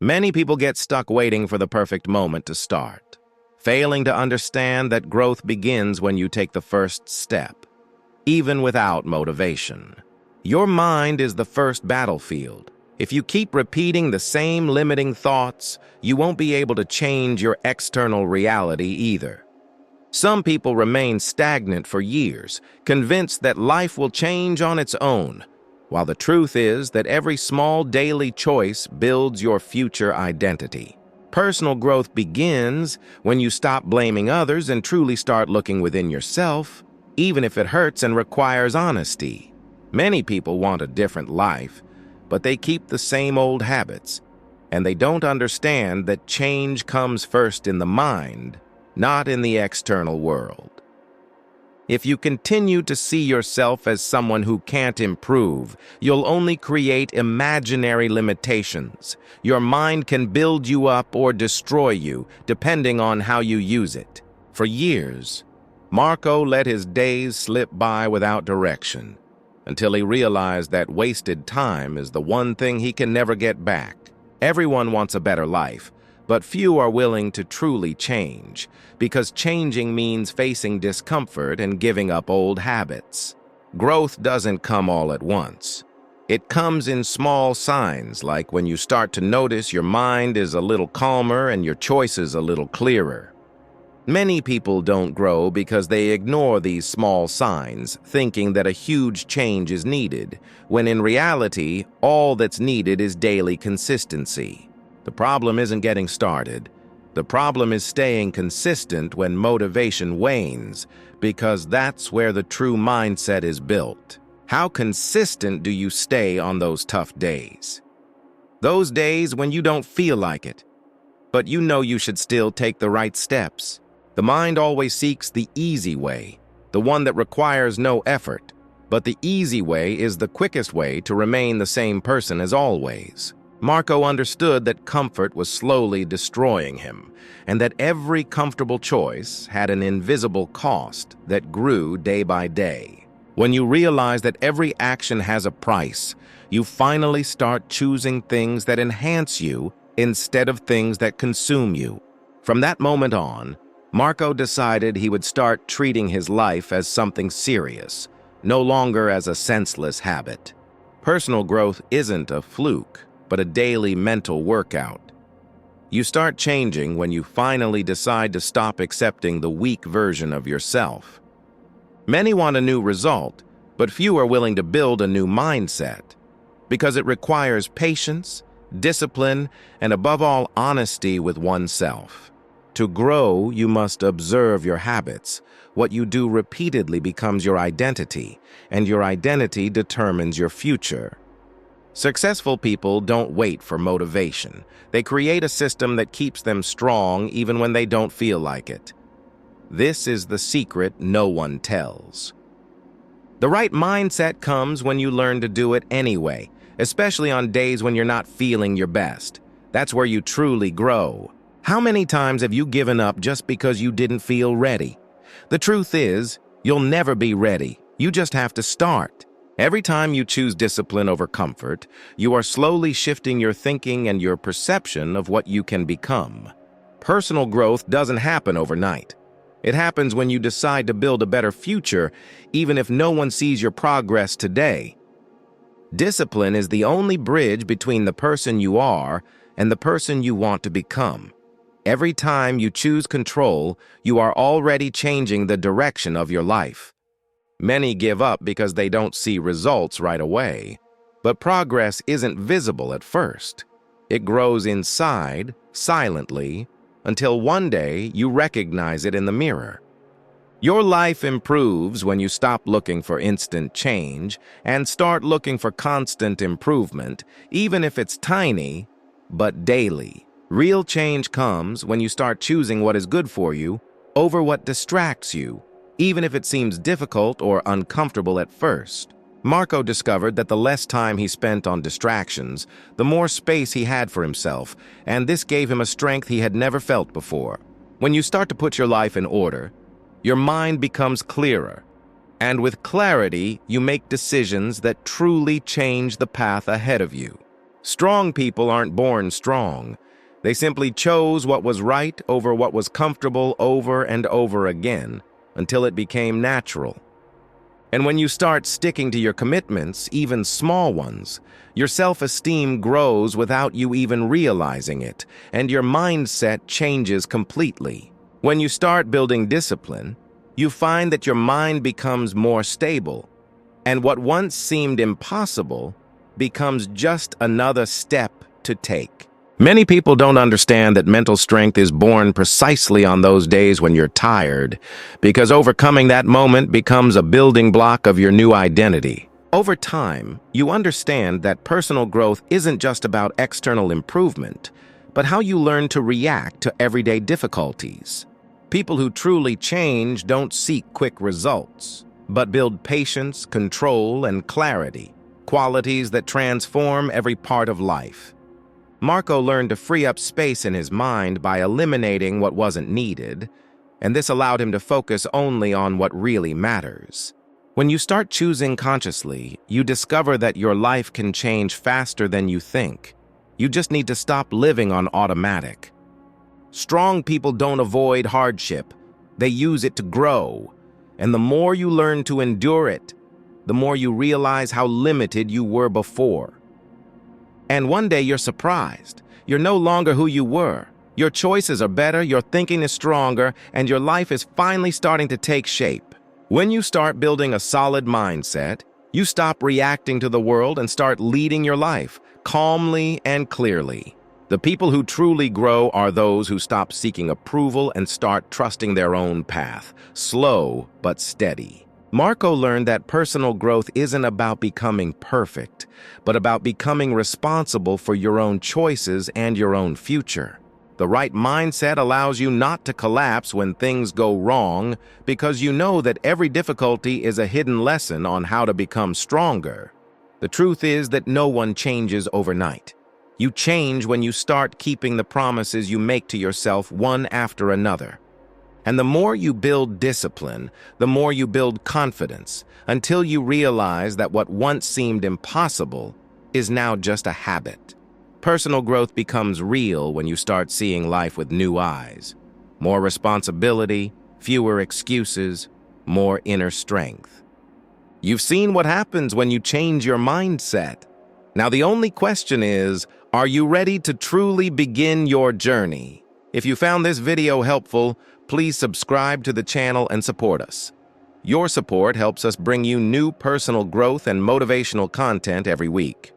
Many people get stuck waiting for the perfect moment to start, failing to understand that growth begins when you take the first step, even without motivation. Your mind is the first battlefield. If you keep repeating the same limiting thoughts, you won't be able to change your external reality either. Some people remain stagnant for years, convinced that life will change on its own, while the truth is that every small daily choice builds your future identity. Personal growth begins when you stop blaming others and truly start looking within yourself, even if it hurts and requires honesty. Many people want a different life, but they keep the same old habits, and they don't understand that change comes first in the mind, not in the external world. If you continue to see yourself as someone who can't improve, you'll only create imaginary limitations. Your mind can build you up or destroy you, depending on how you use it. For years, Marco let his days slip by without direction, until he realized that wasted time is the one thing he can never get back. Everyone wants a better life, but few are willing to truly change, because changing means facing discomfort and giving up old habits. Growth doesn't come all at once. It comes in small signs, like when you start to notice your mind is a little calmer and your choices a little clearer. Many people don't grow because they ignore these small signs, thinking that a huge change is needed, when in reality, all that's needed is daily consistency. The problem isn't getting started. The problem is staying consistent when motivation wanes, because that's where the true mindset is built. How consistent do you stay on those tough days? Those days when you don't feel like it, but you know you should still take the right steps. The mind always seeks the easy way, the one that requires no effort, but the easy way is the quickest way to remain the same person as always. Marco understood that comfort was slowly destroying him, and that every comfortable choice had an invisible cost that grew day by day. When you realize that every action has a price, you finally start choosing things that enhance you instead of things that consume you. From that moment on, Marco decided he would start treating his life as something serious, no longer as a senseless habit. Personal growth isn't a fluke, but a daily mental workout. You start changing when you finally decide to stop accepting the weak version of yourself. Many want a new result, but few are willing to build a new mindset, because it requires patience, discipline, and above all, honesty with oneself. To grow, you must observe your habits. What you do repeatedly becomes your identity, and your identity determines your future. Successful people don't wait for motivation. They create a system that keeps them strong even when they don't feel like it. This is the secret no one tells. The right mindset comes when you learn to do it anyway, especially on days when you're not feeling your best. That's where you truly grow. How many times have you given up just because you didn't feel ready? The truth is, you'll never be ready. You just have to start. Every time you choose discipline over comfort, you are slowly shifting your thinking and your perception of what you can become. Personal growth doesn't happen overnight. It happens when you decide to build a better future, even if no one sees your progress today. Discipline is the only bridge between the person you are and the person you want to become. Every time you choose control, you are already changing the direction of your life. Many give up because they don't see results right away. But progress isn't visible at first. It grows inside, silently, until one day you recognize it in the mirror. Your life improves when you stop looking for instant change and start looking for constant improvement, even if it's tiny, but daily. Real change comes when you start choosing what is good for you over what distracts you, even if it seems difficult or uncomfortable at first. Marco discovered that the less time he spent on distractions, the more space he had for himself, and this gave him a strength he had never felt before. When you start to put your life in order, your mind becomes clearer, and with clarity, you make decisions that truly change the path ahead of you. Strong people aren't born strong. They simply chose what was right over what was comfortable over and over again until it became natural. And when you start sticking to your commitments, even small ones, your self-esteem grows without you even realizing it, and your mindset changes completely. When you start building discipline, you find that your mind becomes more stable, and what once seemed impossible becomes just another step to take. Many people don't understand that mental strength is born precisely on those days when you're tired, because overcoming that moment becomes a building block of your new identity. Over time, you understand that personal growth isn't just about external improvement, but how you learn to react to everyday difficulties. People who truly change don't seek quick results, but build patience, control, and clarity, qualities that transform every part of life. Marco learned to free up space in his mind by eliminating what wasn't needed, and this allowed him to focus only on what really matters. When you start choosing consciously, you discover that your life can change faster than you think. You just need to stop living on automatic. Strong people don't avoid hardship. They use it to grow. And the more you learn to endure it, the more you realize how limited you were before. And one day you're surprised. You're no longer who you were. Your choices are better, your thinking is stronger, and your life is finally starting to take shape. When you start building a solid mindset, you stop reacting to the world and start leading your life calmly and clearly. The people who truly grow are those who stop seeking approval and start trusting their own path, slow but steady. Marco learned that personal growth isn't about becoming perfect, but about becoming responsible for your own choices and your own future. The right mindset allows you not to collapse when things go wrong, because you know that every difficulty is a hidden lesson on how to become stronger. The truth is that no one changes overnight. You change when you start keeping the promises you make to yourself one after another. And the more you build discipline, the more you build confidence, until you realize that what once seemed impossible is now just a habit. Personal growth becomes real when you start seeing life with new eyes. More responsibility, fewer excuses, more inner strength. You've seen what happens when you change your mindset. Now the only question is, are you ready to truly begin your journey? If you found this video helpful, please subscribe to the channel and support us. Your support helps us bring you new personal growth and motivational content every week.